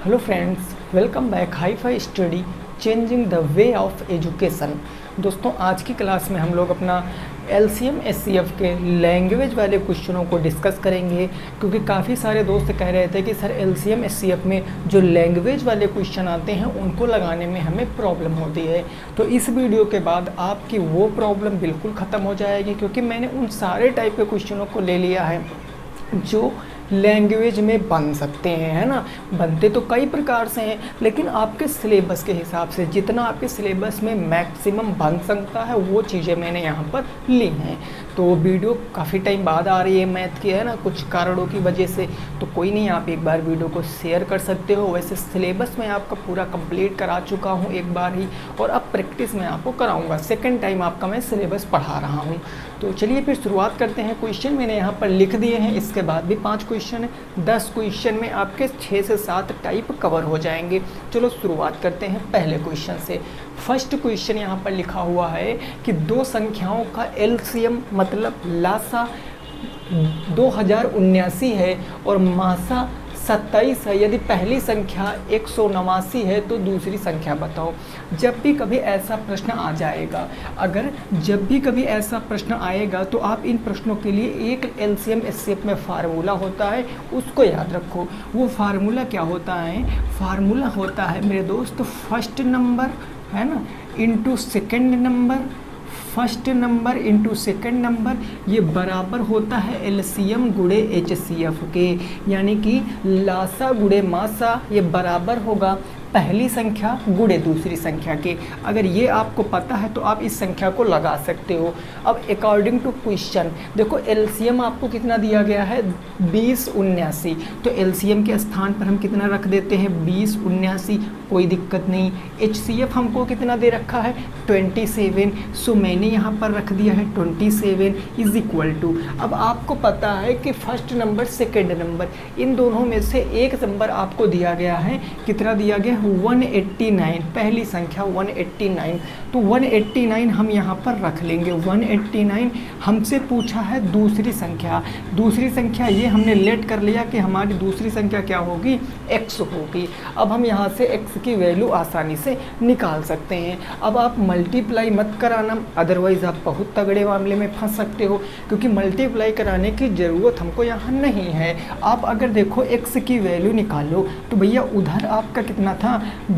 Hello friends, welcome back hi fi study changing the way of education. दोस्तों, आज की class में हम लोग अपना एलसीएम एचसीएफ के लैंग्वेज वाले क्वेश्चनों को डिस्कस करेंगे, क्योंकि काफ़ी सारे दोस्त कह रहे थे कि सर एलसीएम एचसीएफ में जो लैंग्वेज वाले क्वेश्चन आते हैं उनको लगाने में हमें प्रॉब्लम होती है। तो इस वीडियो के बाद आपकी वो प्रॉब्लम बिल्कुल ख़त्म हो जाएगी, क्योंकि मैंने उन सारे टाइप के क्वेश्चनों को ले लिया है जो लैंग्वेज में बन सकते हैं, है ना। बनते तो कई प्रकार से हैं, लेकिन आपके सिलेबस के हिसाब से जितना आपके सिलेबस में मैक्सिमम बन सकता है वो चीज़ें मैंने यहाँ पर ली हैं। तो वीडियो काफ़ी टाइम बाद आ रही है मैथ की, है ना, कुछ कारणों की वजह से। तो कोई नहीं, आप एक बार वीडियो को शेयर कर सकते हो। वैसे सिलेबस मैं आपका पूरा कंप्लीट करा चुका हूँ एक बार ही, और अब प्रैक्टिस में आपको कराऊँगा। सेकेंड टाइम आपका मैं सिलेबस पढ़ा रहा हूँ। तो चलिए फिर शुरुआत करते हैं। क्वेश्चन मैंने यहाँ पर लिख दिए हैं, इसके बाद भी 5 क्वेश्चन है। 10 क्वेश्चन में आपके 6 से 7 टाइप कवर हो जाएंगे। चलो शुरुआत करते हैं पहले क्वेश्चन से। फर्स्ट क्वेश्चन यहाँ पर लिखा हुआ है कि दो संख्याओं का एलसीएम मतलब लासा 2079 है और मासा 27 है। यदि पहली संख्या 189 है तो दूसरी संख्या बताओ। जब भी कभी ऐसा प्रश्न आ जाएगा, जब भी कभी ऐसा प्रश्न आएगा तो आप इन प्रश्नों के लिए एक एलसीएम एचसीएफ में फार्मूला होता है, उसको याद रखो। वो फार्मूला क्या होता है? फार्मूला होता है मेरे दोस्त फर्स्ट नंबर, है ना, into second number, first number into second number, ये बराबर होता है एलसीएम गुणे एचसीएफ के, यानी कि लासा गुणे मासा ये बराबर होगा पहली संख्या गुणे दूसरी संख्या के। अगर ये आपको पता है तो आप इस संख्या को लगा सकते हो। अब अकॉर्डिंग टू क्वेश्चन देखो, एलसीएम आपको कितना दिया गया है? 2079। तो एलसीएम के स्थान पर हम कितना रख देते हैं? 2079, कोई दिक्कत नहीं। एचसीएफ हमको कितना दे रखा है? 27। सो मैंने यहाँ पर रख दिया है 27 इज इक्वल टू। अब आपको पता है कि first number second number in दोनों में से एक नंबर आपको दिया गया है। कितना दिया गया? 189, पहली संख्या 189। तो 189 हम यहाँ पर रख लेंगे। 189 हमसे पूछा है दूसरी संख्या। दूसरी संख्या ये हमने लेट कर लिया कि हमारी दूसरी संख्या क्या होगी? x होगी। अब हम यहाँ से x की वैल्यू आसानी से निकाल सकते हैं। अब आप मल्टीप्लाई मत कराना, अदरवाइज़ आप बहुत तगड़े मामले में फंस सकते हो, क्योंकि मल्टीप्लाई कराने की ज़रूरत हमको यहाँ नहीं है। आप अगर देखो x की वैल्यू निकालो तो भैया उधर आपका कितना था?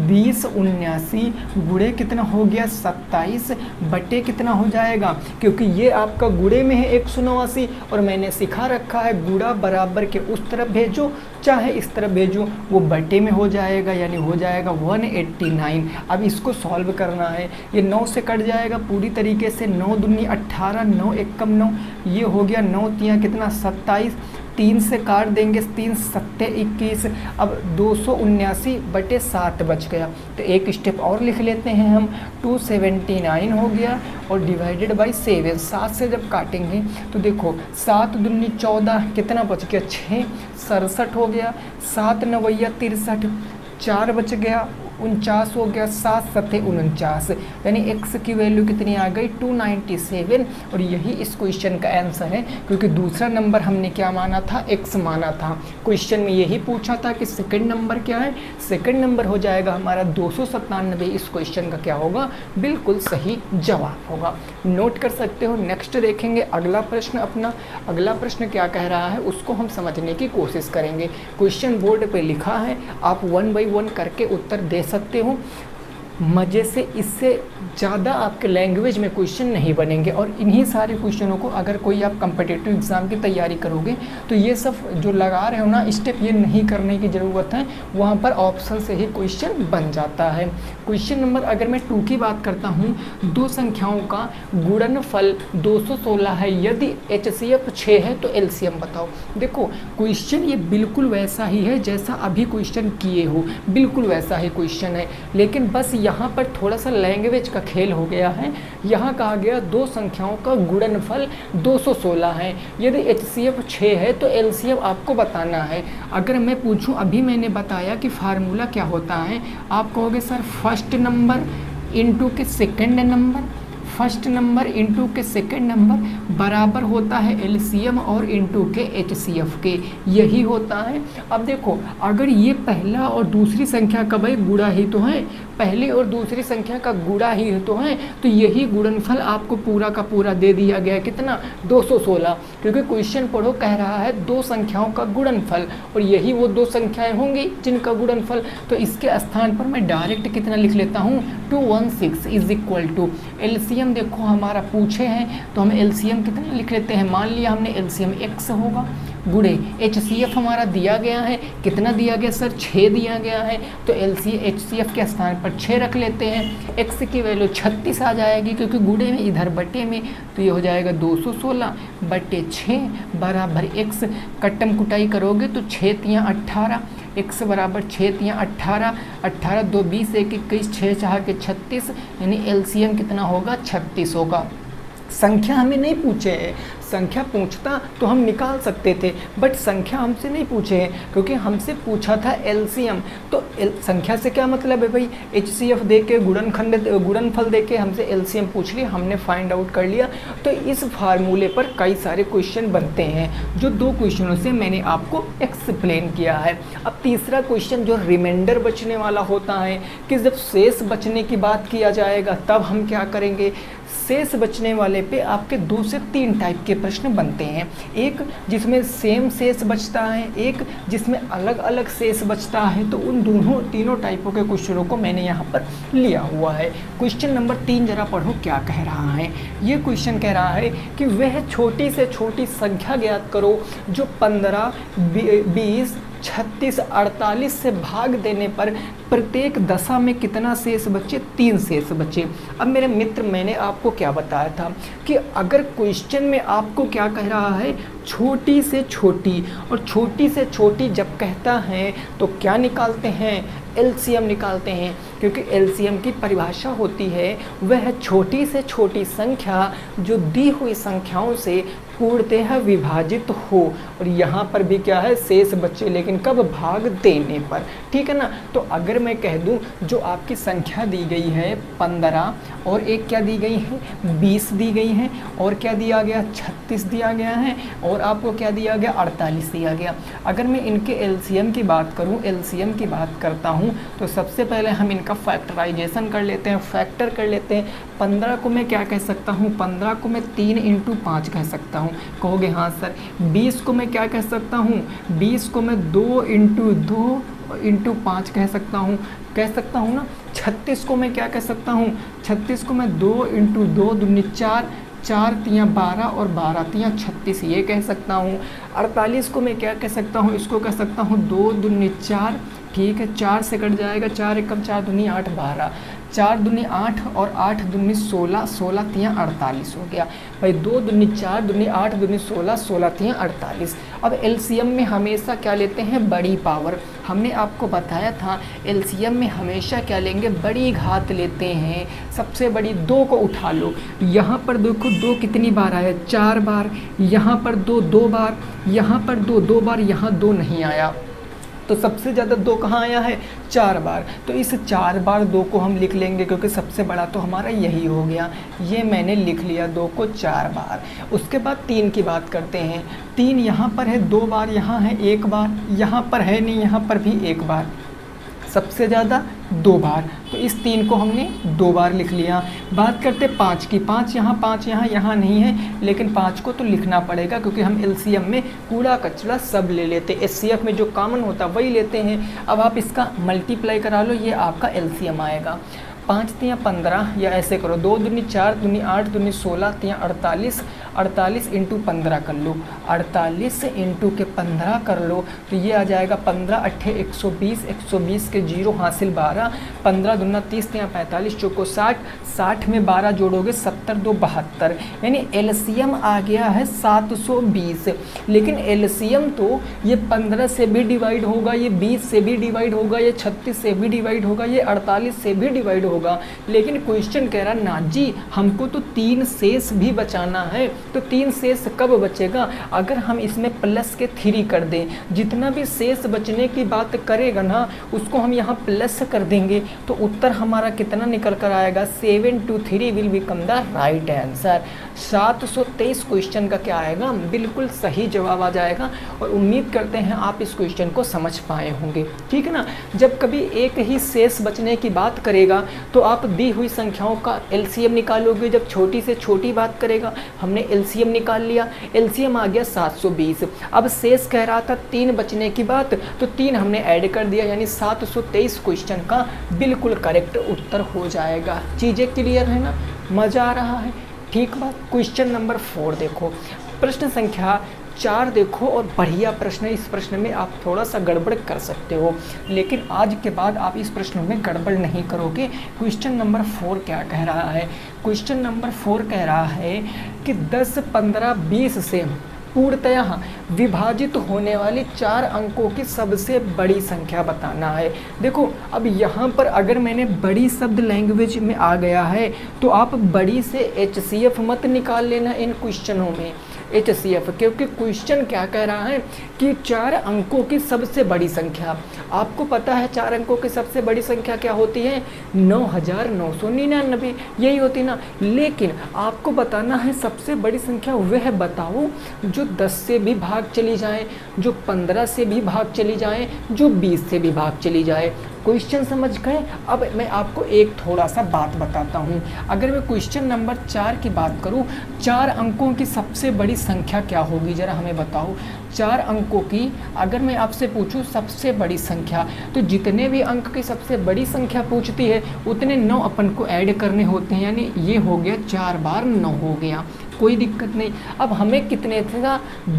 2079 गुणे कितना हो गया? 27 बटे कितना हो जाएगा? क्योंकि ये आपका गुणे में है 189, और मैंने सिखा रखा है गुणा बराबर के उस तरफ भेजो चाहे इस तरफ भेजो, वो बटे में हो जाएगा, यानी हो जाएगा 189। अब इसको सॉल्व करना है। ये 9 से कट जाएगा पूरी तरीके से। 9 दूनी 18, 9 एकम 9, ये हो गया 9 तियाँ कितना? 27। 3 से काट देंगे, 3 सत्ते 21। अब 279 बटे 7 बच गया। तो एक स्टेप और लिख लेते हैं हम। 279 हो गया और डिवाइडेड बाई 7। 7 से जब काटेंगे तो देखो 7 दूनी 14, कितना बच गया? 6, 67 हो गया। 7 नवैया 63, 4 बच गया, 49 हो गया। 7 सत्ते 49, यानी x की वैल्यू कितनी आ गई? 297। और यही इस क्वेश्चन का आंसर है, क्योंकि दूसरा नंबर हमने क्या माना था? x माना था। क्वेश्चन में यही पूछा था कि सेकंड नंबर क्या है? सेकंड नंबर हो जाएगा हमारा 297। इस क्वेश्चन का क्या होगा? बिल्कुल सही जवाब होगा। नोट कर सकते हो। नेक्स्ट देखेंगे अगला प्रश्न अपना। अगला प्रश्न क्या कह रहा है उसको हम समझने की कोशिश करेंगे। क्वेश्चन बोर्ड पर लिखा है, आप 1 बाई 1 करके उत्तर दे सकते हो। मज़े से इससे ज़्यादा आपके लैंग्वेज में क्वेश्चन नहीं बनेंगे, और इन्हीं सारे क्वेश्चनों को अगर कोई आप कम्पिटिटिव एग्ज़ाम की तैयारी करोगे तो ये सब जो लगा रहे हो ना स्टेप, ये नहीं करने की ज़रूरत है। वहाँ पर ऑप्शन से ही क्वेश्चन बन जाता है। क्वेश्चन नंबर अगर मैं 2 की बात करता हूँ, दो संख्याओं का गुणनफल 216 है। यदि एचसीएफ 6 है तो एलसीएम बताओ। देखो क्वेश्चन ये बिल्कुल वैसा ही है जैसा अभी क्वेश्चन किए हो, बिल्कुल वैसा ही क्वेश्चन है, लेकिन बस यहाँ पर थोड़ा सा लैंग्वेज का खेल हो गया है। यहाँ कहा गया दो संख्याओं का गुणनफल 216 है। यदि एचसीएफ 6 है तो एलसीएम आपको बताना है। अगर मैं पूछूं, अभी मैंने बताया कि फार्मूला क्या होता है, आप कहोगे सर फर्स्ट नंबर इंटू के second number, first number into के सेकंड नंबर बराबर होता है एलसीएम और इंटू के एचसीएफ के, यही होता है। अब देखो अगर ये पहला और दूसरी संख्या का भाई गुणा ही तो है, पहली और दूसरी संख्या का गुणा ही तो है, तो यही गुणनफल आपको पूरा का पूरा दे दिया गया है। कितना? 216, क्योंकि क्वेश्चन पढ़ो कह रहा है दो संख्याओं का गुणनफल, और यही वो दो संख्याएं होंगी जिनका गुणनफल। तो इसके स्थान पर मैं डायरेक्ट कितना लिख लेता हूँ 216 इज इक्वल टू एलसीएम। देखो हमारा पूछे हैं तो हम एलसीएम कितना लिख लेते हैं, मान लिया हमने एलसीएम x होगा गुणे एचसीएफ हमारा दिया गया है, कितना दिया गया सर 6 दिया गया है, तो एचसीएफ के स्थान पर 6 रख लेते हैं। x की वैल्यू 36 आ जाएगी क्योंकि गुणे में इधर बटे में, तो ये हो जाएगा 216 बटे 6 बराबर x। कट्टम कुटाई करोगे तो 6 तियाँ 18, x बराबर 6 तियाँ 18, 18 2 20 1 21 6 4 के 36, यानी एलसीएम कितना होगा 36 होगा। संख्या हमें नहीं पूछे है, संख्या पूछता तो हम निकाल सकते थे, बट संख्या हमसे नहीं पूछे हैं क्योंकि हमसे पूछा था एलसीएम। तो संख्या से क्या मतलब है भाई, एचसीएफ दे के गुणनफल दे के हमसे एलसीएम पूछ लिया, हमने फाइंड आउट कर लिया। तो इस फार्मूले पर कई सारे क्वेश्चन बनते हैं जो दो क्वेश्चनों से मैंने आपको एक्सप्लेन किया है। अब तीसरा क्वेश्चन जो रिमाइंडर बचने वाला होता है कि जब शेष बचने की बात किया जाएगा तब हम क्या करेंगे, शेष बचने वाले पे आपके 2 से 3 टाइप के प्रश्न बनते हैं। एक जिसमें सेम शेष बचता है, एक जिसमें अलग अलग शेष बचता है। तो उन तीनों टाइपों के क्वेश्चनों को मैंने यहाँ पर लिया हुआ है। क्वेश्चन नंबर 3 जरा पढ़ो क्या कह रहा है। ये क्वेश्चन कह रहा है कि वह छोटी से छोटी संख्या ज्ञात करो जो 15, 20, 36, 48 से भाग देने पर प्रत्येक दशा में कितना शेष बचे, 3 शेष बचे। अब मेरे मित्र मैंने आपको क्या बताया था कि अगर क्वेश्चन में आपको क्या कह रहा है, छोटी से छोटी, और छोटी से छोटी जब कहता है तो क्या निकालते हैं, एलसीएम निकालते हैं, क्योंकि एलसीएम की परिभाषा होती है वह छोटी से छोटी संख्या जो दी हुई संख्याओं से पूर्णतः विभाजित हो। और यहाँ पर भी क्या है, शेष बच्चे, लेकिन कब, भाग देने पर। ठीक है ना। तो अगर मैं कह दूँ जो आपकी संख्या दी गई है 15 और एक क्या दी गई है 20 दी गई है, और क्या दिया गया 36 दिया गया है, और आपको क्या दिया गया 48 दिया गया। अगर मैं इनके एलसीएम की बात करूँ, एलसीएम की बात करता हूँ तो सबसे पहले हम इनका फैक्टराइजेशन कर लेते हैं, फैक्टर कर लेते हैं। 15 को मैं क्या कह सकता हूँ, 15 को मैं 3 × 5 कह सकता हूँ। कहोगे हाँ सर। 20 को मैं क्या कह सकता हूँ, 20 को मैं 2 × 2 × 5 कह सकता हूँ ना। 36 को मैं क्या कह सकता हूँ, 36 को मैं 2 × 2 दूनी 4, 4 तियाँ 12 और 12 तियाँ 36 ये कह सकता हूँ। 48 को मैं क्या कह सकता हूँ, इसको कह सकता हूँ 2 दूनी 4, ठीक है, 4 से कट जाएगा, 4 एकम 4 दूनी 8 12, 4 दूनी 8 और 8 दूनी 16, 16 तियाँ 48 हो गया भाई। 2 दूनी 4 दूनी 8 दूनी 16, 16 तियाँ 48। अब एलसीएम में हमेशा क्या लेते हैं, बड़ी पावर। हमने आपको बताया था एलसीएम में हमेशा क्या लेंगे, बड़ी घात लेते हैं। सबसे बड़ी 2 को उठा लो, यहाँ पर देखो 2 कितनी बार आया, 4 बार, यहाँ पर 2 2 बार, यहाँ पर 2 2 बार, यहाँ 2 नहीं आया। तो सबसे ज़्यादा 2 कहाँ आया है, 4 बार। तो इस 4 बार 2 को हम लिख लेंगे क्योंकि सबसे बड़ा तो हमारा यही हो गया। ये मैंने लिख लिया 2 को 4 बार। उसके बाद 3 की बात करते हैं। 3 यहाँ पर है 2 बार, यहाँ है 1 बार, यहाँ पर है नहीं, यहाँ पर भी 1 बार, सबसे ज़्यादा 2 बार। तो इस 3 को हमने 2 बार लिख लिया। बात करते 5 की। 5 यहाँ नहीं है, लेकिन 5 को तो लिखना पड़ेगा क्योंकि हम एलसीएम में कूड़ा कचरा सब ले लेते हैं। एचसीएफ में जो कॉमन होता है वही लेते हैं। अब आप इसका मल्टीप्लाई करा लो, ये आपका एलसीएम आएगा। 5 तियाँ 15, या ऐसे करो 2 दूनी 4 दूनी 8 दूनी 16 तियाँ 48, 48 × 15 कर लो, 48 × 15 कर लो, तो ये आ जाएगा 15 8 120, 120 के 0 हासिल 12, 15 दूना 30 तियाँ 45, चौको 60, 60 में 12 जोड़ोगे 70 2 72, यानी एलसीएम आ गया है 720। लेकिन एलसीएम तो ये 15 से भी डिवाइड होगा, ये 20 से भी डिवाइड होगा, ये 36 से भी डिवाइड होगा, ये 48 से भी डिवाइड होगा। लेकिन क्वेश्चन कह रहा ना जी हमको तो 3 शेष भी बचाना है, तो 3 शेष कब बचेगा, अगर हम इसमें प्लस के 3 कर दें, जितना भी शेष बचने की बात करेगा ना उसको हम यहाँ प्लस कर देंगे तो उत्तर हमारा कितना निकल कर आएगा, 723 will become the right answer. 723 question का क्या आएगा, बिल्कुल सही जवाब आ जाएगा। और उम्मीद करते हैं आप इस क्वेश्चन को समझ पाए होंगे, ठीक है ना। जब कभी एक ही शेष बचने की बात करेगा तो आप दी हुई संख्याओं का एलसीएम निकालोगे। जब छोटी से छोटी बात करेगा, हमने एलसीएम निकाल लिया, एलसीएम आ गया 720। अब शेष कह रहा था 3 बचने की बात, तो 3 हमने ऐड कर दिया, यानी 723 क्वेश्चन का बिल्कुल करेक्ट उत्तर हो जाएगा। चीज़ें क्लियर है ना, मज़ा आ रहा है, ठीक बात। क्वेश्चन नंबर 4 देखो, प्रश्न संख्या 4 देखो, और बढ़िया प्रश्न है। इस प्रश्न में आप थोड़ा सा गड़बड़ कर सकते हो, लेकिन आज के बाद आप इस प्रश्न में गड़बड़ नहीं करोगे। क्वेश्चन नंबर 4 क्या कह रहा है, क्वेश्चन नंबर 4 कह रहा है कि 10, 15, 20 से पूर्णतः विभाजित होने वाली 4 अंकों की सबसे बड़ी संख्या बताना है। देखो अब यहाँ पर अगर मैंने बड़ी शब्द लैंग्वेज में आ गया है तो आप बड़ी से HCF मत निकाल लेना इन क्वेश्चनों में, HCF, क्योंकि क्वेश्चन क्या कह रहा है कि 4 अंकों की सबसे बड़ी संख्या। आपको पता है 4 अंकों की सबसे बड़ी संख्या क्या होती है, 9999, यही होती ना। लेकिन आपको बताना है सबसे बड़ी संख्या वह बताओ जो 10 से भी भाग चली जाए, जो 15 से भी भाग चली जाए, जो 20 से भी भाग चली जाए। क्वेश्चन समझ गए। अब मैं आपको एक थोड़ा सा बात बताता हूँ। अगर मैं क्वेश्चन नंबर 4 की बात करूँ, 4 अंकों की सबसे बड़ी संख्या क्या होगी, ज़रा हमें बताओ। 4 अंकों की अगर मैं आपसे पूछूं सबसे बड़ी संख्या, तो जितने भी अंक की सबसे बड़ी संख्या पूछती है उतने 9 अपन को ऐड करने होते हैं, यानी ये हो गया 4 बार 9 हो गया, कोई दिक्कत नहीं। अब हमें कितने थे,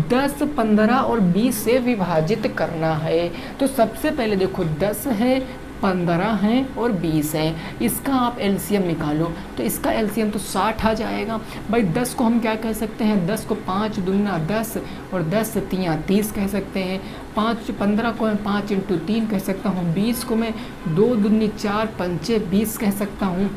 10, 15 और 20 से विभाजित करना है। तो सबसे पहले देखो 10 है, 15 है और 20 है, इसका आप एलसीएम निकालो। तो इसका एलसीएम तो 60 आ जाएगा। भाई 10 को हम क्या कह सकते हैं, 10 को 5 दूना 10 और 10 तियाँ 30 कह सकते हैं। 15 को मैं 5 × 3 कह सकता हूँ। 20 को मैं 2 दूनी 4 पंचे 20 कह सकता हूँ।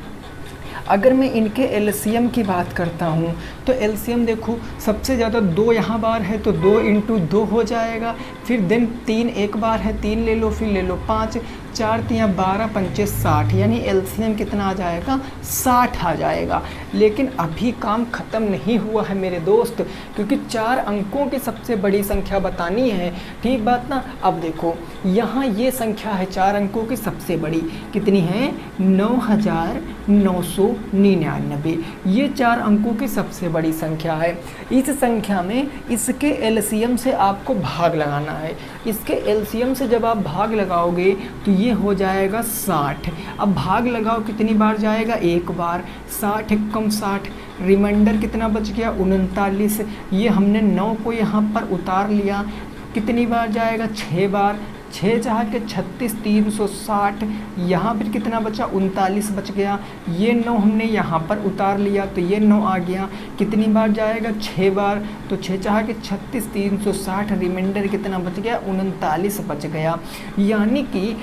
अगर मैं इनके एलसीएम की बात करता हूँ तो एलसीएम देखो सबसे ज़्यादा 2 यहाँ बार है तो 2 × 2 हो जाएगा। फिर देन 3 एक बार है, 3 ले लो, फिर ले लो 5, 4 तियाँ 12 पंचे 60, यानी एलसीएम कितना आ जाएगा, 60 आ जाएगा। लेकिन अभी काम ख़त्म नहीं हुआ है मेरे दोस्त, क्योंकि 4 अंकों की सबसे बड़ी संख्या बतानी है, ठीक बात ना। अब देखो यहाँ ये संख्या है 4 अंकों की सबसे बड़ी, कितनी है, 9999, ये 4 अंकों की सबसे बड़ी संख्या है। इस संख्या में इसके एलसीएम से आपको भाग लगाना है। इसके एलसीएम से जब आप भाग लगाओगे तो ये हो जाएगा 60। अब भाग लगाओ कितनी बार जाएगा, एक बार, 60 कम 60, रिमाइंडर कितना बच गया, 39। ये हमने 9 को यहाँ पर उतार लिया, कितनी बार जाएगा, 6 बार, 6 चाह के 36, 360, यहाँ पर कितना बचा, 39 बच गया। ये 9 हमने यहाँ पर उतार लिया तो ये 9 आ गया, कितनी बार जाएगा, 6 बार, तो 6 चाह के 36, 360, रिमाइंडर कितना बच गया, 39 बच गया। यानी कि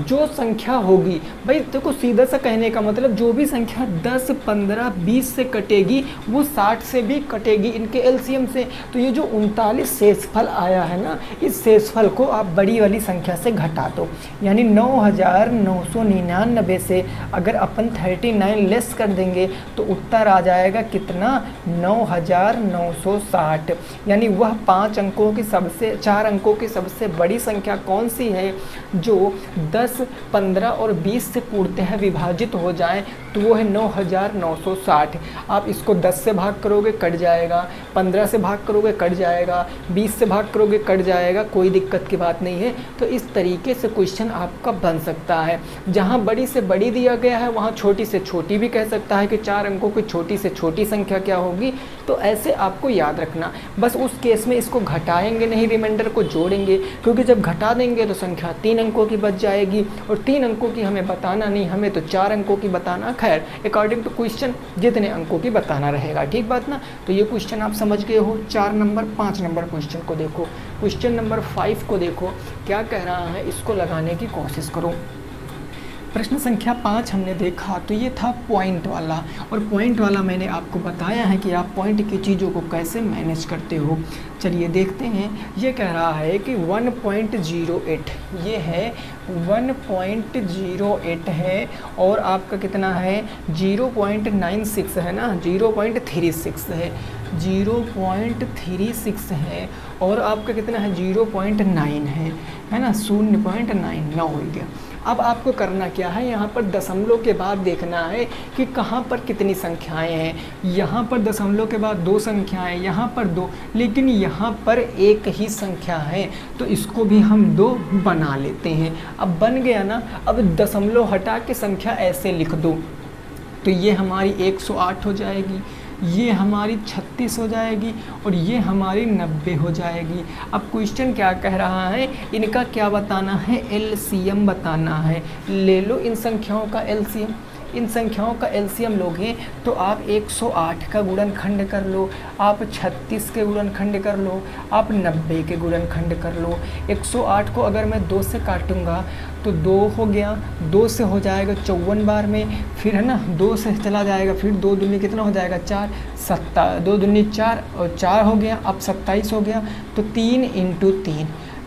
जो संख्या होगी, भाई देखो सीधा सा कहने का मतलब जो भी संख्या 10, 15, 20 से कटेगी वो 60 से भी कटेगी इनके एलसीएम से। तो ये जो 39 शेषफल आया है ना, इस शेषफल को आप बड़ी वाली संख्या से घटा दो, यानी 9999 से अगर अपन 39 लेस कर देंगे तो उत्तर आ जाएगा कितना, 9960। यानी वह 4 अंकों की सबसे बड़ी संख्या कौन सी है जो 10, 15 और 20 से पूर्णतः विभाजित हो जाए, तो वो है 9960। आप इसको 10 से भाग करोगे कट जाएगा, 15 से भाग करोगे कट जाएगा, 20 से भाग करोगे कट जाएगा, कोई दिक्कत की बात नहीं है। तो इस तरीके से क्वेश्चन आपका बन सकता है। जहाँ बड़ी से बड़ी दिया गया है वहाँ छोटी से छोटी भी कह सकता है कि 4 अंकों की छोटी से छोटी संख्या क्या होगी। तो ऐसे आपको याद रखना, बस उस केस में इसको घटाएंगे नहीं, रिमाइंडर को जोड़ेंगे, क्योंकि जब घटा देंगे तो संख्या 3 अंकों की बच जाएगी और 3 अंकों की हमें बताना नहीं, हमें तो 4 अंकों की बताना। खैर अकॉर्डिंग टू क्वेश्चन जितने अंकों की बताना रहेगा, ठीक बात ना। तो ये क्वेश्चन आप समझ गए हो 4 नंबर। 5 नंबर क्वेश्चन को देखो, क्वेश्चन नंबर 5 को देखो क्या कह रहा है, इसको लगाने की कोशिश करो। प्रश्न संख्या 5 हमने देखा तो ये था पॉइंट वाला, और पॉइंट वाला मैंने आपको बताया है कि आप पॉइंट की चीज़ों को कैसे मैनेज करते हो। चलिए देखते हैं। ये कह रहा है कि 1.08, ये है 1.08 है, और आपका कितना है 0.96 है ना, 0.36 है, 0.36 है, और आपका कितना है 0.9 है ना, 0.99 हो गया। अब आपको करना क्या है, यहाँ पर दशमलव के बाद देखना है कि कहाँ पर कितनी संख्याएं हैं। यहाँ पर दशमलव के बाद 2 संख्याएं, यहाँ पर 2, लेकिन यहाँ पर एक ही संख्या है, तो इसको भी हम 2 बना लेते हैं। अब बन गया ना। अब दशमलव हटा के संख्या ऐसे लिख दो, तो ये हमारी 108 हो जाएगी, ये हमारी 36 हो जाएगी, और ये हमारी 90 हो जाएगी। अब क्वेश्चन क्या कह रहा है, इनका क्या बताना है, एलसीएम बताना है। ले लो इन संख्याओं का एलसीएम। इन संख्याओं का एलसीएम लोगे तो आप 108 का गुणनखंड कर लो, आप 36 के गुणनखंड कर लो, आप 90 के गुणनखंड कर लो। 108 को अगर मैं 2 से काटूंगा तो 2 हो गया, 2 से हो जाएगा 54 बार में, फिर है ना 2 से चला जाएगा, फिर 2 दूनी कितना हो जाएगा 4, 2 दूनी 4 और 4 हो गया, अब 27 हो गया। तो 3 × 3,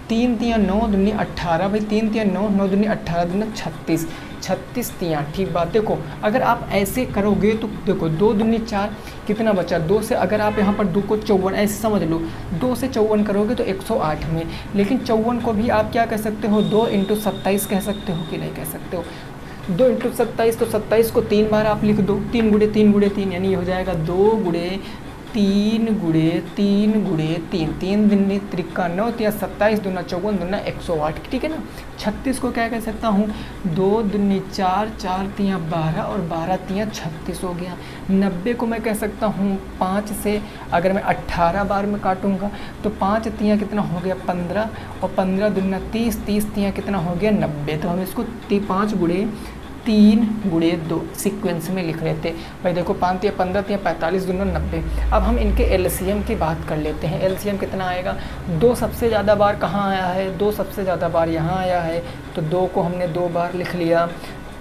3 तियाँ 9 दूनी 18, भाई 3 तियाँ 9, 9 दूनी 18 दूनी 36, 36 तियाँ, ठीक बात। देखो अगर आप ऐसे करोगे तो देखो 2 दूनी 4, कितना बचा 2 से, अगर आप यहाँ पर 2 को 54 ऐसे समझ लो, 2 से 54 करोगे तो 108 में, लेकिन 54 को भी आप क्या कह सकते हो, 2 × 27 कह सकते हो कि नहीं कह सकते हो। 2 × 27, तो 27 को 3 बार आप लिख दो, 3 × 3 × 3, यानी ये हो जाएगा 2 × 3 × 3 × 3, 3 दूनी 53, 27 दूना 54 दूना 108, ठीक है ना। 36 को क्या कह सकता हूँ, 2 दूनी 4, 4 तियाँ 12 और 12 तियाँ 36 हो गया। 90 को मैं कह सकता हूँ 5 से, अगर मैं 18 बार में काटूंगा तो 5 तियाँ कितना हो गया 15, और 15 दूना 30, 30 तियाँ कितना हो गया 90। तो हम इसको 5 × 3 × 2 सीक्वेंस में लिख लेते भाई। देखो 5 तियाँ 15 तियाँ 45 दूना 90। अब हम इनके एलसीएम की बात कर लेते हैं। एलसीएम कितना आएगा, 2 सबसे ज़्यादा बार कहाँ आया है, 2 सबसे ज़्यादा बार यहाँ आया है, तो 2 को हमने 2 बार लिख लिया।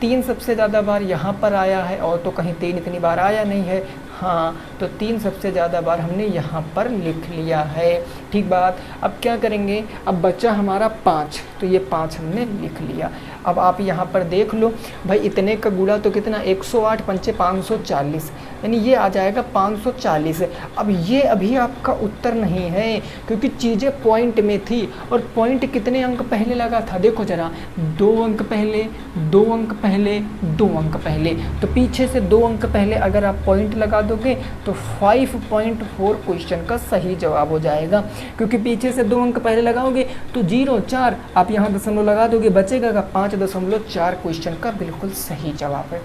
3 सबसे ज़्यादा बार यहाँ पर आया है, और तो कहीं 3 इतनी बार आया नहीं है, हाँ, तो 3 सबसे ज़्यादा बार हमने यहाँ पर लिख लिया है, ठीक बात। अब क्या करेंगे, अब बचा हमारा 5, तो ये 5 हमने लिख लिया। अब आप यहाँ पर देख लो भाई, इतने का गुणा तो कितना 108 पंचे 540, यानी ये आ जाएगा 540। अब ये अभी आपका उत्तर नहीं है, क्योंकि चीज़ें पॉइंट में थी, और पॉइंट कितने अंक पहले लगा था, देखो जरा, 2 अंक पहले, 2 अंक पहले, 2 अंक पहले, तो पीछे से 2 अंक पहले अगर आप पॉइंट लगा दोगे तो 5.4 क्वेश्चन का सही जवाब हो जाएगा। क्योंकि पीछे से 2 अंक पहले लगाओगे तो 0, 4, आप यहाँ दशमलव लगा दोगे, बचेगा 5.4 क्वेश्चन का बिल्कुल सही जवाब है,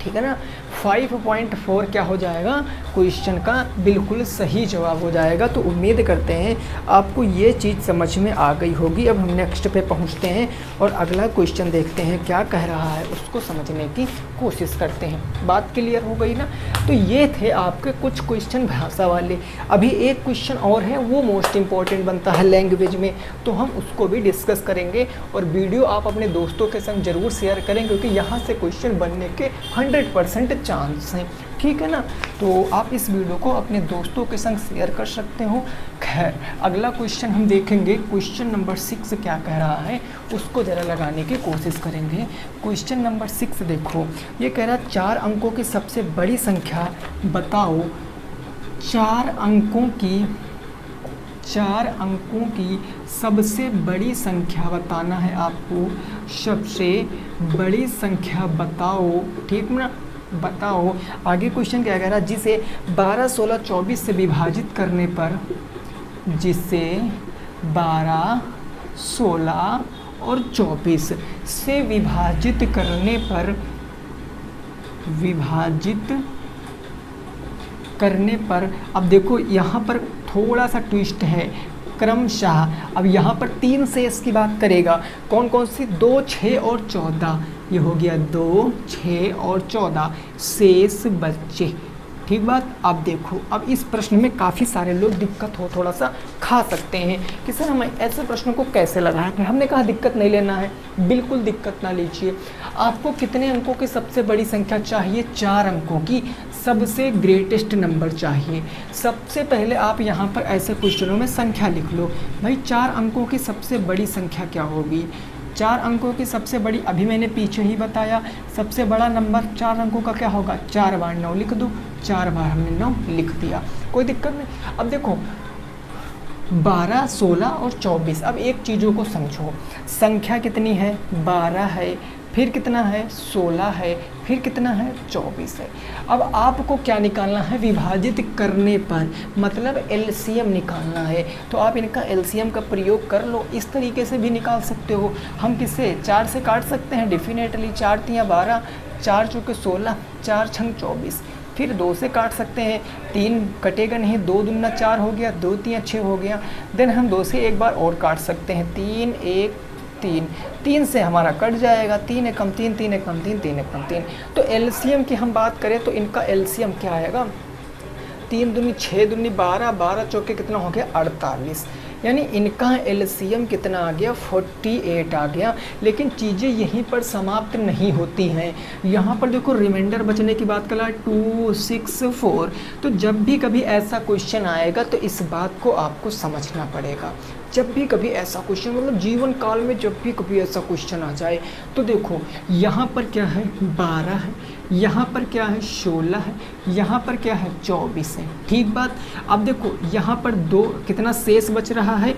ठीक है ना। 5.4 क्या हो जाएगा, क्वेश्चन का बिल्कुल सही जवाब हो जाएगा। तो उम्मीद करते हैं आपको ये चीज़ समझ में आ गई होगी। अब हम नेक्स्ट पे पहुंचते हैं और अगला क्वेश्चन देखते हैं क्या कह रहा है, उसको समझने की कोशिश करते हैं। बात क्लियर हो गई ना। तो ये थे आपके कुछ क्वेश्चन भाषा वाले। अभी एक क्वेश्चन और है, वो मोस्ट इम्पॉर्टेंट बनता है लैंग्वेज में, तो हम उसको भी डिस्कस करेंगे। और वीडियो आप अपने दोस्तों के संग ज़रूर शेयर करें, क्योंकि यहाँ से क्वेश्चन बनने के 100% चांस हैं, ठीक है ना। तो आप इस वीडियो को अपने दोस्तों के संग शेयर कर सकते हो। खैर, अगला क्वेश्चन हम देखेंगे, क्वेश्चन नंबर 6 क्या कह रहा है उसको ज़रा लगाने की कोशिश करेंगे। क्वेश्चन नंबर 6 देखो, ये कह रहा है 4 अंकों की सबसे बड़ी संख्या बताओ। 4 अंकों की सबसे बड़ी संख्या बताना है आपको, सबसे बड़ी संख्या बताओ, ठीक ना, बताओ। आगे क्वेश्चन क्या कह रहा है, जिसे 12, 16, 24 से विभाजित करने पर, जिसे 12, 16 और 24 से विभाजित करने पर, अब देखो यहाँ पर थोड़ा सा ट्विस्ट है, क्रमशः। अब यहाँ पर 3 शेष की बात करेगा, कौन कौन सी, 2, 6 और 14, ये हो गया 2, 6 और 14 शेष बच्चे, ठीक बात। अब देखो, अब इस प्रश्न में काफ़ी सारे लोग दिक्कत हो थोड़ा सा खा सकते हैं कि सर हम ऐसे प्रश्नों को कैसे लगाएंगे। हमने कहा दिक्कत नहीं लेना है, बिल्कुल दिक्कत ना लीजिए। आपको कितने अंकों की सबसे बड़ी संख्या चाहिए? 4 अंकों की सबसे ग्रेटेस्ट नंबर चाहिए। सबसे पहले आप यहाँ पर ऐसे क्वेश्चनों में संख्या लिख लो भाई, 4 अंकों की सबसे बड़ी संख्या क्या होगी? 4 अंकों की सबसे बड़ी, अभी मैंने पीछे ही बताया, सबसे बड़ा नंबर 4 अंकों का क्या होगा? 4 बार 9 लिख दो, 4 बार हमने 9 लिख दिया, कोई दिक्कत नहीं। अब देखो 12, 16 और 24। अब एक चीज़ों को समझो, संख्या कितनी है? 12 है, फिर कितना है? 16 है, फिर कितना है? 24 है। अब आपको क्या निकालना है? विभाजित करने पर, मतलब एलसीएम निकालना है। तो आप इनका एलसीएम का प्रयोग कर लो, इस तरीके से भी निकाल सकते हो। हम किसे 4 से काट सकते हैं डेफिनेटली, 4 तियाँ 12, 4 चौके 16, 4 छंग 24। फिर 2 से काट सकते हैं, 3 कटेगा नहीं, 2 दूना 4 हो गया, 2 तियाँ 6 हो गया। देन हम 2 से एक बार और काट सकते हैं, 3 1 3, 3 से हमारा कट जाएगा, 3 एकम 3, 3 एकम 3, 3 एकम 3। तो एलसीएम की हम बात करें तो इनका एलसीएम क्या आएगा? 3 दूनी 6 दूनी 12, 12 चौके कितना हो गया? 48। यानी इनका एलसीएम कितना आ गया? 48 आ गया। लेकिन चीज़ें यहीं पर समाप्त नहीं होती हैं। यहाँ पर देखो रिमाइंडर बचने की बात करा 2 6 4। तो जब भी कभी ऐसा क्वेश्चन आएगा तो इस बात को आपको समझना पड़ेगा। जब भी कभी ऐसा क्वेश्चन, मतलब जीवन काल में जब भी कभी ऐसा क्वेश्चन आ जाए तो देखो यहाँ पर क्या है? 12 है, यहाँ पर क्या है? 16 है, यहाँ पर क्या है? 24 है, ठीक बात। अब देखो यहाँ पर 2 कितना शेष बच रहा है?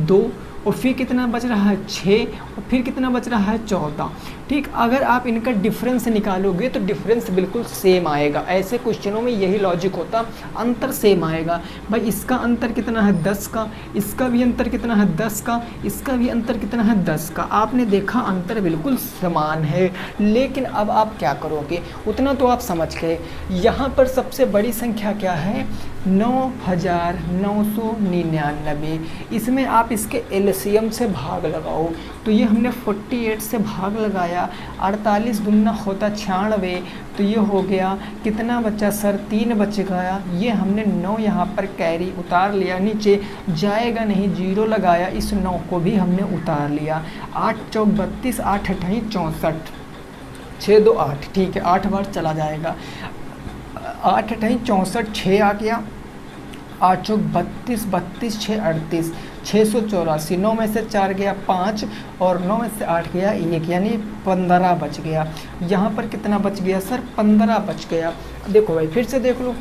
2, और फिर कितना बच रहा है? 6, और फिर कितना बच रहा है? 14। ठीक, अगर आप इनका डिफरेंस निकालोगे तो डिफरेंस बिल्कुल सेम आएगा। ऐसे क्वेश्चनों में यही लॉजिक होता, अंतर सेम आएगा। भाई इसका अंतर कितना है? 10 का, इसका भी अंतर कितना है? 10 का, इसका भी अंतर कितना है? 10 का। आपने देखा अंतर बिल्कुल समान है। लेकिन अब आप क्या करोगे? उतना तो आप समझ गए। यहाँ पर सबसे बड़ी संख्या क्या है? 9999। इसमें आप इसके एलसीएम से भाग लगाओ। तो ये हमने 48 से भाग लगाया, 48 दूना होता 96। तो ये हो गया कितना बचा सर? 3 बच गया। ये हमने 9 यहाँ पर कैरी उतार लिया, नीचे जाएगा नहीं, 0 लगाया, इस 9 को भी हमने उतार लिया। 8 चौक 32, 8 अट्ठाई 64, 6 2 8, ठीक है, 8 बार चला जाएगा। 8 अट्ठाई 64, 6 आ गया, 8 चौक 32, 32 6 38, 684। 9 में से 4 गया 5, और 9 में से 8 गया 1, यानी 15 बच गया। यहाँ पर कितना बच गया सर? 15 बच गया। देखो भाई फिर से देख लो,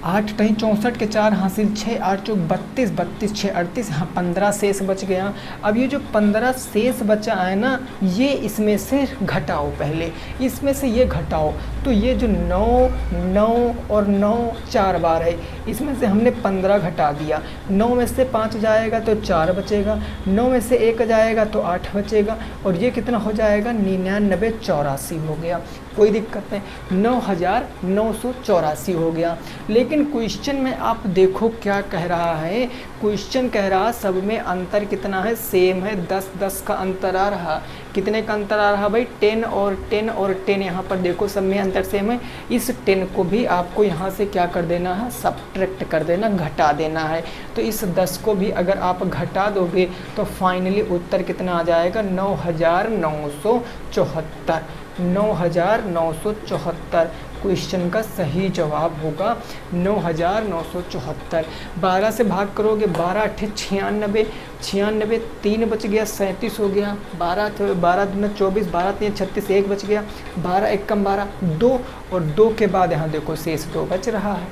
8 अट्ठाई 64 के 4 हासिल 6, 8 चौक 32, 32 6 38, हाँ 15 शेष बच गया। अब ये जो 15 शेष बचा है ना, ये इसमें से घटाओ, पहले इसमें से ये घटाओ। तो ये जो 9 9 और 9 4 बार है, इसमें से हमने 15 घटा दिया। 9 में से 5 जाएगा तो 4 बचेगा, 9 में से 1 जाएगा तो 8 बचेगा, और ये कितना हो जाएगा? 9984 हो गया। कोई दिक्कत नहीं, 9984 हो गया। लेकिन क्वेश्चन में आप देखो क्या कह रहा है? क्वेश्चन कह रहा सब में अंतर कितना है? सेम है, 10 10 का अंतर आ रहा। कितने का अंतर आ रहा भाई? 10 और 10 और 10। यहाँ पर देखो सब में अंतर सेम है। इस 10 को भी आपको यहाँ से क्या कर देना है? सब्ट्रैक्ट कर देना, घटा देना है। तो इस 10 को भी अगर आप घटा दोगे तो फाइनली उत्तर कितना आ जाएगा? 9974। 9974 क्वेश्चन का सही जवाब होगा 9974। 12 से भाग करोगे, 12 अट्ठे 96, 96 3 बच गया, 37 हो गया। 12 दूना 24, 12 3 36, 1 बच गया। 12 1 कम 12 2, और 2 के बाद यहाँ देखो शेष 2 बच रहा है।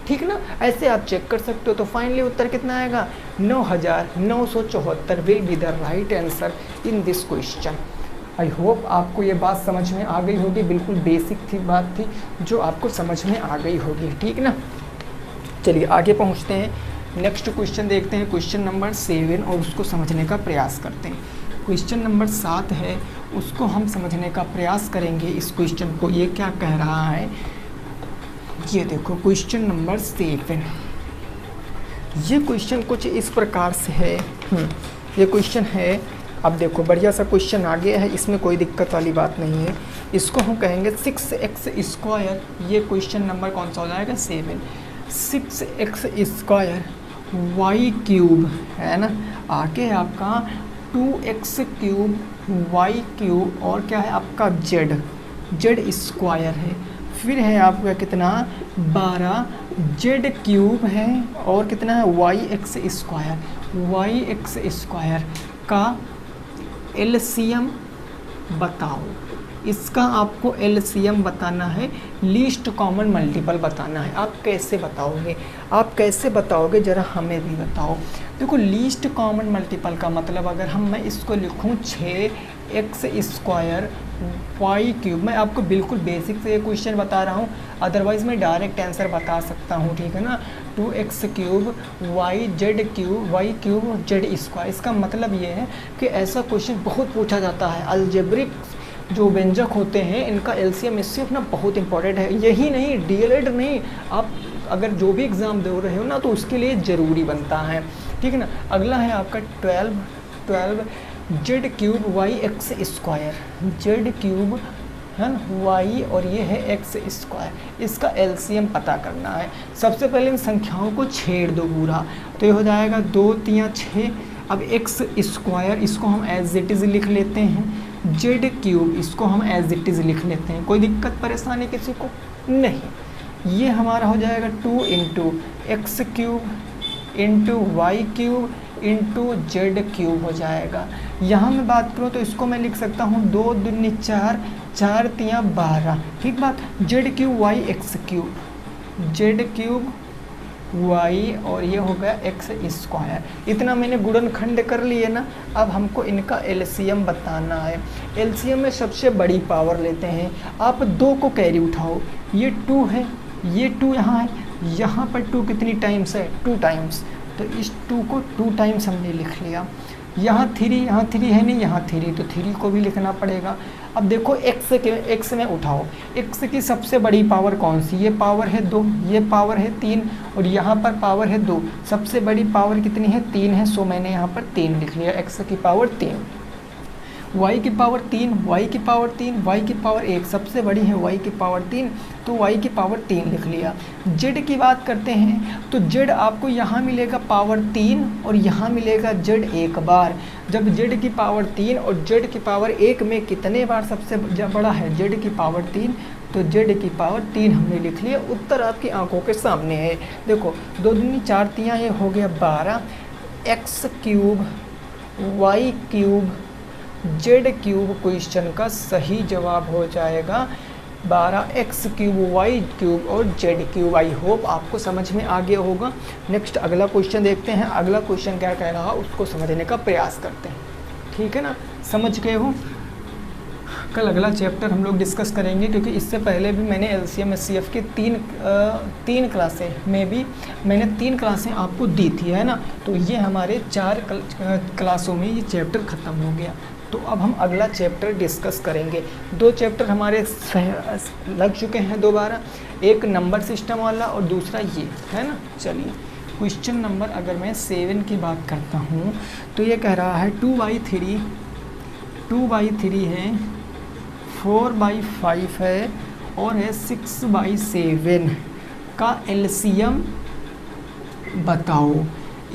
ठीक ना, ऐसे आप चेक कर सकते हो। तो फाइनली उत्तर कितना आएगा? 9974 will be the right answer in this question. I hope आपको ये बात समझ में आ गई होगी। बिल्कुल बेसिक थी बात थी जो आपको समझ में आ गई होगी, ठीक ना। चलिए आगे पहुंचते हैं, नेक्स्ट क्वेश्चन देखते हैं, क्वेश्चन नंबर 7, और उसको समझने का प्रयास करते हैं। क्वेश्चन नंबर 7 है, उसको हम समझने का प्रयास करेंगे। इस क्वेश्चन को ये क्या कह रहा है, ये देखो क्वेश्चन नंबर 7। ये क्वेश्चन कुछ इस प्रकार से है। ये क्वेश्चन है अब देखो बढ़िया सा क्वेश्चन आ गया है, इसमें कोई दिक्कत वाली बात नहीं है। इसको हम कहेंगे 6x², ये क्वेश्चन नंबर कौन सा हो जाएगा 7। 6x² y³ है ना, आगे है आपका 2x³ y³ और क्या है आपका z² है, फिर है आपका कितना 12 z³ है और कितना है yx² का एलसीएम बताओ। इसका आपको एलसीएम बताना है, लीस्ट कॉमन मल्टीपल बताना है। आप कैसे बताओगे ज़रा हमें भी बताओ। देखो लीस्ट कॉमन मल्टीपल का मतलब अगर मैं इसको लिखूं 6x² y³, मैं आपको बिल्कुल बेसिक से ये क्वेश्चन बता रहा हूँ, अदरवाइज़ मैं डायरेक्ट आंसर बता सकता हूँ, ठीक है ना। 2x³ y³ z²। इसका मतलब ये है कि ऐसा क्वेश्चन बहुत पूछा जाता है। अलजेब्रिक जो व्यंजक होते हैं इनका एलसीएम एचसीएफ ना बहुत इंपॉर्टेंट है। यही नहीं, डीएलएड नहीं, आप अगर जो भी एग्ज़ाम दे रहे हो ना तो उसके लिए ज़रूरी बनता है, ठीक है ना। अगला है आपका 12 z³ z³ है ना y और ये है x²। इसका एलसीएम पता करना है। सबसे पहले इन संख्याओं को छेड़ दो पूरा, तो ये हो जाएगा 2 3 6। अब x² इसको हम एज इट इज़ लिख लेते हैं, z³ इसको हम एज इट इज़ लिख लेते हैं। कोई दिक्कत परेशानी किसी को नहीं। ये हमारा हो जाएगा 2 × x³ × y³ × z³ हो जाएगा। यहाँ मैं बात करूँ तो इसको मैं लिख सकता हूँ 2 दूनी 4, 4 तिया 12, ठीक बात। z³ y x³ z³ y और ये हो गया x²। इतना मैंने गुणनखंड कर लिए ना। अब हमको इनका एलसीएम बताना है। एलसीएम में सबसे बड़ी पावर लेते हैं। आप 2 को कैरी उठाओ, ये 2 है, ये 2 यहाँ है, यहाँ पर 2 कितनी टाइम्स है 2 टाइम्स, तो इस 2 को 2 टाइम्स हमने लिख लिया। यहाँ 3 है नहीं, यहाँ 3 तो 3 को भी लिखना पड़ेगा। अब देखो x में उठाओ, x की सबसे बड़ी पावर कौन सी, ये पावर है 2, ये पावर है 3 और यहाँ पर पावर है 2। सबसे बड़ी पावर कितनी है 3 है, सो मैंने यहाँ पर 3 लिख लिया, x की पावर 3। y की पावर 3, y की पावर 3, y की पावर 1, सबसे बड़ी है y की पावर 3, तो y की पावर 3 लिख लिया। z की बात करते हैं तो z आपको यहाँ मिलेगा पावर 3 और यहाँ मिलेगा z एक बार। जब z की पावर 3 और z की पावर 1 में कितने बार सबसे बड़ा है z की पावर 3, तो z की पावर 3 हमने लिख लिया। उत्तर आपकी आंखों के सामने है। देखो 2 दूनी 4 तियाँ, ये हो गया 12 x³ y³ z³ क्वेश्चन का सही जवाब हो जाएगा 12 x³ y³ और z³। आई होप आपको समझ में आ गया होगा। नेक्स्ट अगला क्वेश्चन देखते हैं। अगला क्वेश्चन क्या कह रहा उसको समझने का प्रयास करते हैं, ठीक है ना। समझ गए हो। कल अगला चैप्टर हम लोग डिस्कस करेंगे, क्योंकि इससे पहले भी मैंने एलसीएम एचसीएफ के तीन क्लासें में भी मैंने 3 क्लासें आपको दी थी, है ना। तो ये हमारे 4 क्लासों में ये चैप्टर ख़त्म हो गया। तो अब हम अगला चैप्टर डिस्कस करेंगे। 2 चैप्टर हमारे लग चुके हैं दोबारा, एक नंबर सिस्टम वाला और दूसरा ये, है ना। चलिए क्वेश्चन नंबर अगर मैं 7 की बात करता हूँ तो ये कह रहा है 2/3 है, 4/5 है और है 6/7 का एलसीएम बताओ।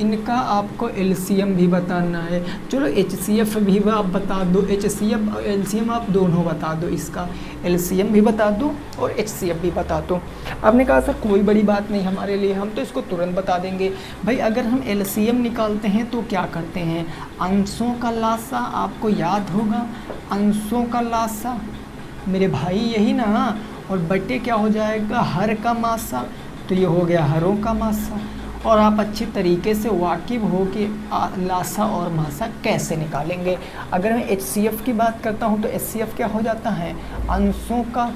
इनका आपको एलसीएम भी बताना है। चलो एचसीएफ भी आप बता दो, एचसीएफ और एलसीएम आप दोनों बता दो। इसका एलसीएम भी बता दो और एचसीएफ भी बता दो। आपने कहा सर कोई बड़ी बात नहीं हमारे लिए, हम तो इसको तुरंत बता देंगे। भाई अगर हम एलसीएम निकालते हैं तो क्या करते हैं, अंशों का लासा, आपको याद होगा अंशों का लासा मेरे भाई, यही ना। और बटे क्या हो जाएगा हर का मासा, तो ये हो गया हरों का मासा। और आप अच्छी तरीके से वाकिफ हो कि लासा और मासा कैसे निकालेंगे। अगर मैं एचसीएफ की बात करता हूँ तो एचसीएफ क्या हो जाता है अंशों का,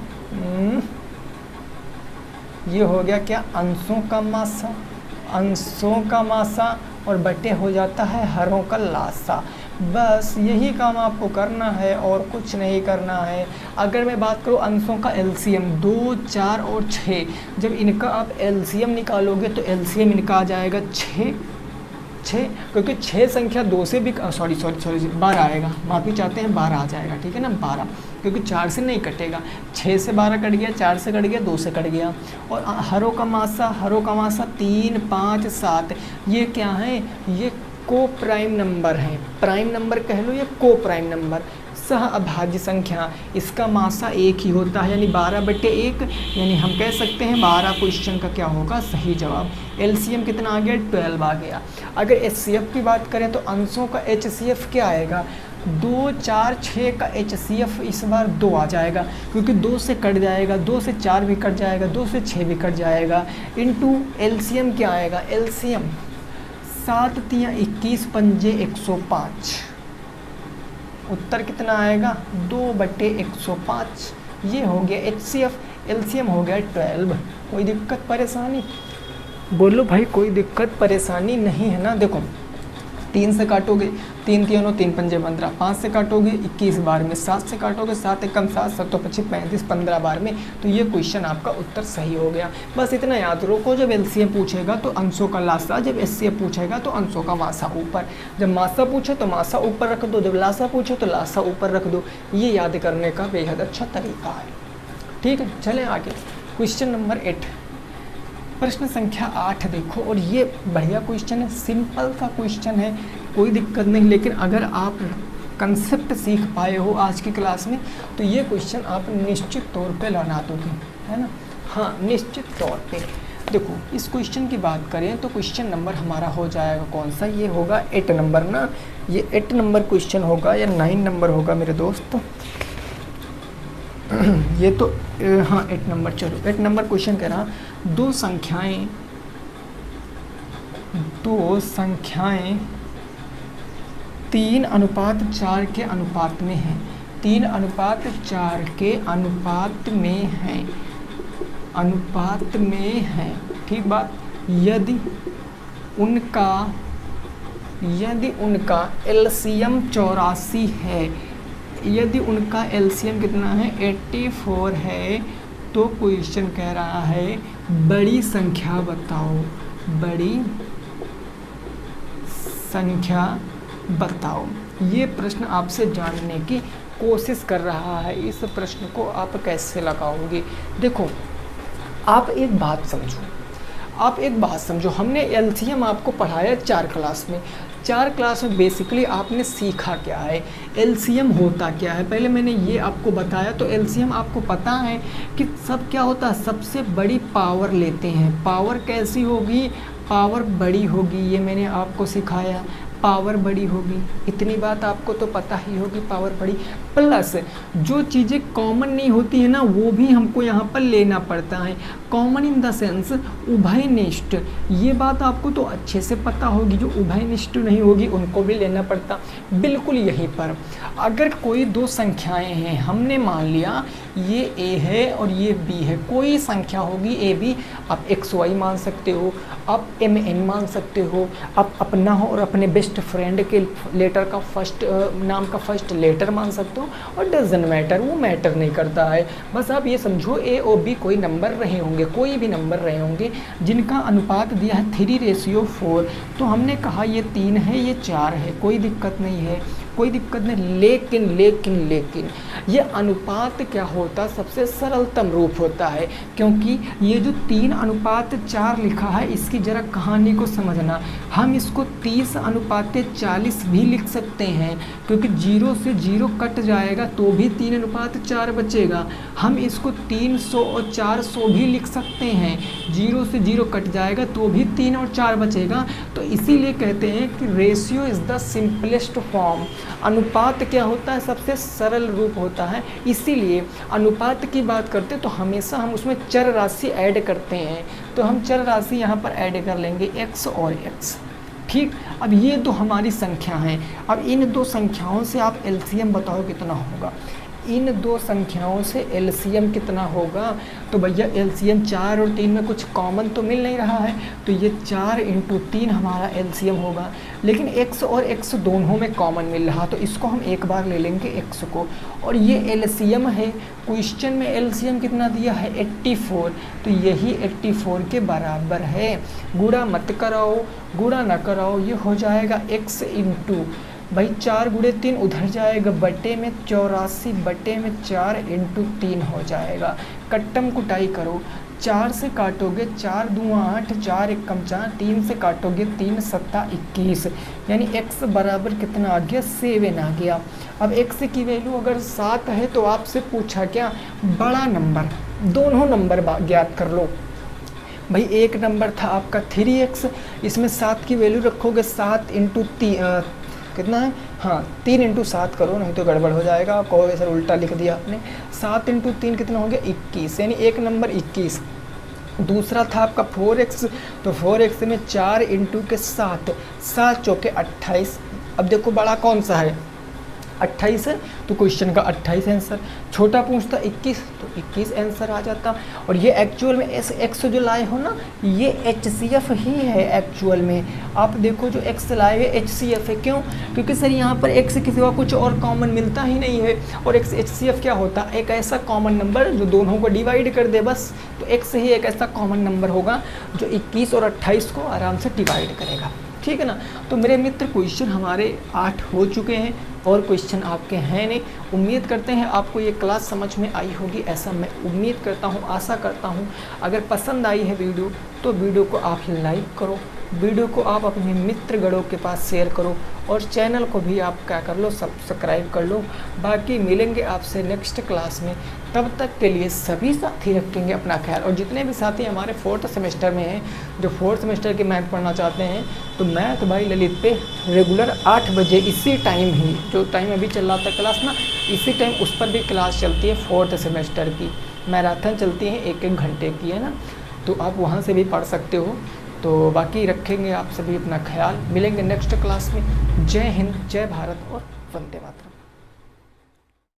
ये हो गया क्या अंशों का मासा और बटे हो जाता है हरों का लासा। बस यही काम आपको करना है और कुछ नहीं करना है। अगर मैं बात करूँ अंशों का एलसीएम 2, 4 और 6, जब इनका आप एलसीएम निकालोगे तो एलसीएम इनका आ जाएगा 6 6, क्योंकि 6 संख्या 2 से भी सॉरी 12 आएगा, माफ़ी चाहते हैं 12 आ जाएगा, ठीक है ना 12, क्योंकि 4 से नहीं कटेगा, 6 से 12 कट गया, 4 से कट गया, 2 से कट गया। और हरों का मासा 3, 5, 7, ये क्या है, ये को प्राइम नंबर है, प्राइम नंबर कह लो या को प्राइम नंबर, सह अभाज्य संख्या, इसका मासा 1 ही होता है, यानी 12/1, यानी हम कह सकते हैं 12 क्वेश्चन का क्या होगा सही जवाब। एलसीएम कितना आ गया, 12 आ गया। अगर एचसीएफ की बात करें तो अंशों का एचसीएफ क्या आएगा, 2, 4, 6 का एचसीएफ इस बार 2 आ जाएगा, क्योंकि 2 से कट जाएगा, 2 से 4 भी कट जाएगा, 2 से 6 भी कट जाएगा, इनटू एलसीएम क्या आएगा, एलसीएम 7 × 21 पंजे 105, उत्तर कितना आएगा 2/105, ये हो गया एचसीएफ। एलसीएम हो गया 12। कोई दिक्कत परेशानी, बोलो भाई कोई दिक्कत परेशानी नहीं है ना। देखो 3 से काटोगे 3 3 3 पंजे 15, 5 से काटोगे 21 बार में, 7 से काटोगे 7 एकम 7, 7 तो 25 35 15 बार में, तो ये क्वेश्चन आपका उत्तर सही हो गया। बस इतना याद रखो, जब एलसीएम पूछेगा तो अंशों का लासा, जब एचसीएफ पूछेगा तो अंशों का मासा ऊपर, जब मासा पूछे तो मासा ऊपर रख दो, जब लासा पूछे तो लासा ऊपर रख दो, ये याद करने का बेहद अच्छा तरीका है। ठीक है, चलें आगे। क्वेश्चन नंबर 8, प्रश्न संख्या 8 देखो, और ये बढ़िया क्वेश्चन है, सिंपल सा क्वेश्चन है, कोई दिक्कत नहीं, लेकिन अगर आप कंसेप्ट सीख पाए हो आज की क्लास में तो ये क्वेश्चन आप निश्चित तौर पे लगा दोगे, है ना। हाँ, निश्चित तौर पे। देखो इस क्वेश्चन की बात करें तो क्वेश्चन नंबर हमारा हो जाएगा कौन सा, ये होगा 8 नंबर ना, ये 8 नंबर क्वेश्चन होगा या 9 नंबर होगा मेरे दोस्त, ये तो हाँ 8 नंबर। चलो 8 नंबर क्वेश्चन कह रहा, दो संख्याएं 3:4 के अनुपात में हैं, 3:4 के अनुपात में हैं, ठीक बात। यदि उनका एलसीएम 84 है, यदि उनका एलसीएम कितना है 84 है, तो क्वेश्चन कह रहा है बड़ी संख्या बताओ, बड़ी संख्या बताओ। ये प्रश्न आपसे जानने की कोशिश कर रहा है, इस प्रश्न को आप कैसे लगाओगे। देखो आप एक बात समझो, हमने एलसीएम आपको पढ़ाया 4 क्लास में, 4 क्लास में बेसिकली आपने सीखा क्या है, एलसीएम होता क्या है, पहले मैंने ये आपको बताया। तो एलसीएम आपको पता है कि सब क्या होता है, सबसे बड़ी पावर लेते हैं, पावर कैसी होगी, पावर बड़ी होगी, ये मैंने आपको सिखाया, पावर बड़ी होगी, इतनी बात आपको तो पता ही होगी, पावर बड़ी। प्लस जो चीज़ें कॉमन नहीं होती है ना वो भी हमको यहाँ पर लेना पड़ता है, कॉमन इन द सेंस उभयनिष्ठ, ये बात आपको तो अच्छे से पता होगी, जो उभयनिष्ठ नहीं होगी उनको भी लेना पड़ता। बिल्कुल यहीं पर अगर कोई 2 संख्याएं हैं, हमने मान लिया ये a है और ये b है, कोई संख्या होगी a b, आप xy मान सकते हो, आप mn मान सकते हो, आप अपना हो और अपने बेस्ट फ्रेंड के लेटर का फर्स्ट नाम का फर्स्ट लेटर मान सकते हो, और डजन मैटर, वो मैटर नहीं करता है। बस आप ये समझो a और b कोई नंबर रहे होंगे, कोई भी नंबर रहे होंगे जिनका अनुपात दिया है 3:4, तो हमने कहा ये 3 है ये 4 है, कोई दिक्कत नहीं है, कोई दिक्कत नहीं। लेकिन ये अनुपात क्या होता, सबसे सरलतम रूप होता है, क्योंकि ये जो 3:4 लिखा है इसकी ज़रा कहानी को समझना। हम इसको 30:40 भी लिख सकते हैं, क्योंकि 0 से 0 कट जाएगा तो भी 3:4 बचेगा। हम इसको 300 और 400 भी लिख सकते हैं, 0 से 0 कट जाएगा तो भी 3 और 4 बचेगा। तो इसीलिए कहते हैं कि ratio is the simplest form, अनुपात क्या होता है, सबसे सरल रूप होता है। इसीलिए अनुपात की बात करते तो हमेशा हम उसमें चर राशि ऐड करते हैं, तो हम चर राशि यहाँ पर ऐड कर लेंगे x और x, ठीक। अब ये तो हमारी संख्या हैं, अब इन 2 संख्याओं से आप एलसीएम बताओ कितना होगा। इन दो संख्याओं से एलसीएम कितना होगा। तो भैया एलसीएम 4 और 3 में कुछ कॉमन तो मिल नहीं रहा है, तो ये 4 × 3 हमारा एलसीएम होगा। लेकिन x और x दोनों में कॉमन मिल रहा, तो इसको हम एक बार ले लेंगे x को, और ये एलसीएम है। क्वेश्चन में एलसीएम कितना दिया है 84, तो यही 84 के बराबर है। गुणा मत कराओ, गुणा ना कराओ, ये हो जाएगा x × भाई 4 × 3 उधर जाएगा, बटे में 84 बटे में 4 × 3 हो जाएगा। कट्टम कुटाई करो, 4 से काटोगे 4 दूँ 8, 4 एकम 4, 3 से काटोगे 3 सत्ता 21, यानी x बराबर कितना आ गया 7 आ गया। अब x की वैल्यू अगर 7 है तो आपसे पूछा क्या बड़ा नंबर, दोनों नंबर ज्ञात कर लो। भाई एक नंबर था आपका 3x, इसमें 7 की वैल्यू रखोगे, 7 × 3 कितना है, हाँ 3 × 7 करो, नहीं तो गड़बड़ हो जाएगा, आप कहोगे सर उल्टा लिख दिया आपने। 7 × 3 कितना हो गया 21, यानी एक नंबर 21। दूसरा था आपका 4x, तो 4x में 4 × 7, 7 चौके 28। अब देखो बड़ा कौन सा है 28 है, तो क्वेश्चन का 28 आंसर। छोटा पूछता 21, तो 21 आंसर आ जाता। और ये एक्चुअल में x जो लाए हो ना, ये HCF ही है एक्चुअल में। आप देखो जो x लाए हुए HCF है, क्यों? क्योंकि सर यहाँ पर x के सिवा कुछ और कॉमन मिलता ही नहीं है, और HCF क्या होता है, एक ऐसा कॉमन नंबर जो दोनों को डिवाइड कर दे बस। तो x ही एक ऐसा कॉमन नंबर होगा जो 21 और 28 को आराम से डिवाइड करेगा, ठीक है ना। तो मेरे मित्र क्वेश्चन हमारे 8 हो चुके हैं और क्वेश्चन आपके हैं नहीं। उम्मीद करते हैं आपको ये क्लास समझ में आई होगी, ऐसा मैं उम्मीद करता हूँ, आशा करता हूँ। अगर पसंद आई है वीडियो तो वीडियो को आप लाइक करो, वीडियो को आप अपने मित्रगणों के पास शेयर करो, और चैनल को भी आप क्या कर लो सब्सक्राइब कर लो। बाकी मिलेंगे आपसे नेक्स्ट क्लास में, तब तक के लिए सभी साथी रखेंगे अपना ख्याल। और जितने भी साथी हमारे 4th सेमेस्टर में हैं, जो 4th सेमेस्टर की मैथ पढ़ना चाहते हैं, तो मैथ भाई ललित पे रेगुलर 8 बजे इसी टाइम ही, जो टाइम अभी चल रहा था क्लास ना, इसी टाइम उस पर भी क्लास चलती है। 4th सेमेस्टर की मैराथन चलती है 1-1 घंटे की, है ना, तो आप वहाँ से भी पढ़ सकते हो। तो बाकी रखेंगे आप सभी अपना ख्याल, मिलेंगे नेक्स्ट क्लास में। जय हिंद, जय भारत और वंदे मातरम।